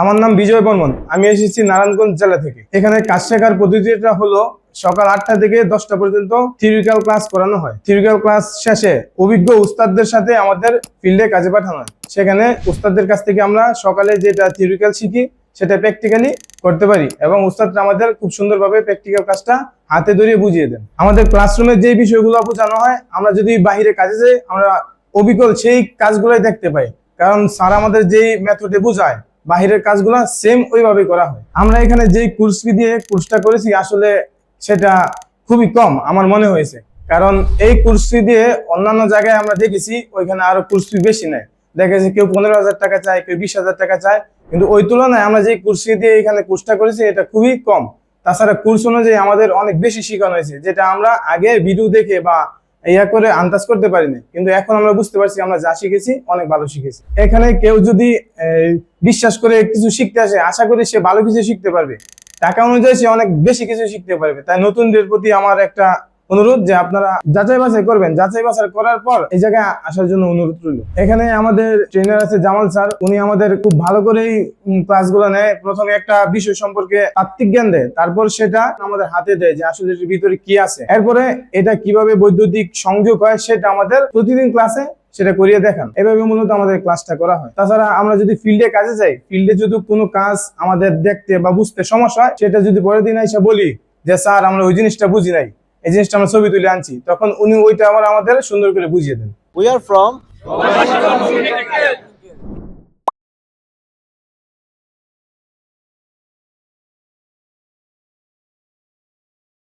আমার নাম বিজয় বর্মন। আমি এসেছি নারায়ণগঞ্জ জেলা থেকে। এখানে কাজ শেখার পদ্ধতিটা হলো সকাল 8টা থেকে 10টা পর্যন্ত থিওরিক্যাল ক্লাস করানো হয়। থিওরিক্যাল ক্লাস শেষে অভিজ্ঞ উস্তাদদের সাথে আমাদের ফিল্ডে কাজে পাঠানো হয়। সেখানে উস্তাদদের কাছ থেকে আমরা সকালে যেটা থিওরিক্যাল শিখি সেটা প্র্যাকটিক্যালি করতে পারি এবং উস্তাদরা আমাদের খুব সুন্দরভাবে প্র্যাকটিক্যাল কাজটা হাতে ধরিয়ে বুঝিয়ে দেন। আমাদের ক্লাসরুমে যে বিষয়গুলো বোঝানো হয়, আমরা যদি বাইরে কাজে যাই আমরা অভিজ্ঞ সেই কাজগুলোই দেখতে পাই, কারণ স্যার আমাদের যেই মেথডে বোঝায় বাহিরের কাজগুলো সেম ওইভাবেই করা হয়। আমরা এখানে যেই কোর্স ফি দিয়ে কোর্সটা করেছি আসলে সেটা খুবই কম আমার মনে হয়েছে, কারণ এই কোর্স ফি দিয়ে অন্যান্য জায়গায় আমরা দেখেছি ওইখানে আরো কোর্স ফি বেশি নেয়। দেখেছি কেউ 15,000 টাকা চায়, কেউ 20,000 টাকা চায়, কিন্তু ওই তুলনায় আমরা যে কোর্স ফি দিয়ে এখানে কোর্সটা করেছি এটা খুবই কম। তাছাড়া কোর্স অনুযায়ী আমাদের অনেক বেশি শেখানো হয়েছে, যেটা আমরা আগে ভিডিও দেখে বা ইয়া করে আন্দাজ করতে পারিনি, কিন্তু এখন আমরা বুঝতে পারছি আমরা যা শিখেছি অনেক ভালো শিখেছি। এখানে কেউ যদি বিশ্বাস করে কিছু শিখতে আসে, আশা করি সে ভালো কিছু শিখতে পারবে। টাকা অনুযায়ী সে অনেক বেশি কিছু শিখতে পারবে। তাই নতুনদের প্রতি আমার একটা অনুরোধ যে আপনারা যাচাই বাছাই করবেন, যাচাই বাছাই করার পর এই জায়গায় আসার জন্য অনুরোধ রইল। এখানে আমাদের ট্রেনার আছে জামাল স্যার, উনি আমাদের খুব ভালো করেই ক্লাসগুলো নেয়। প্রথমে একটা বিষয় সম্পর্কে তাত্ত্বিক জ্ঞান দেয়, তারপর সেটা আমাদের হাতে দেয় যে আসলে এর ভিতরে কি আছে, এরপরে এটা কিভাবে বৈদ্যুতিক সংযোগ হয় সেটা আমাদের প্রতিদিন ক্লাসে সেটা করিয়ে দেখান। এভাবে মূলত আমাদের ক্লাসটা করা হয়। তাছাড়া আমরা যদি ফিল্ডে কাজে যাই, ফিল্ডে যদি কোনো কাজ আমাদের দেখতে বা বুঝতে সমস্যা হয়, সেটা যদি পরের দিন এসে বলি যে স্যার আমরা ওই জিনিসটা বুঝি নাই, এই জিনিসটা আমরা ছবি তুলে আনছি, তখন উনি ওইটা আমাদের সুন্দর করে বুঝিয়ে দেন। We are from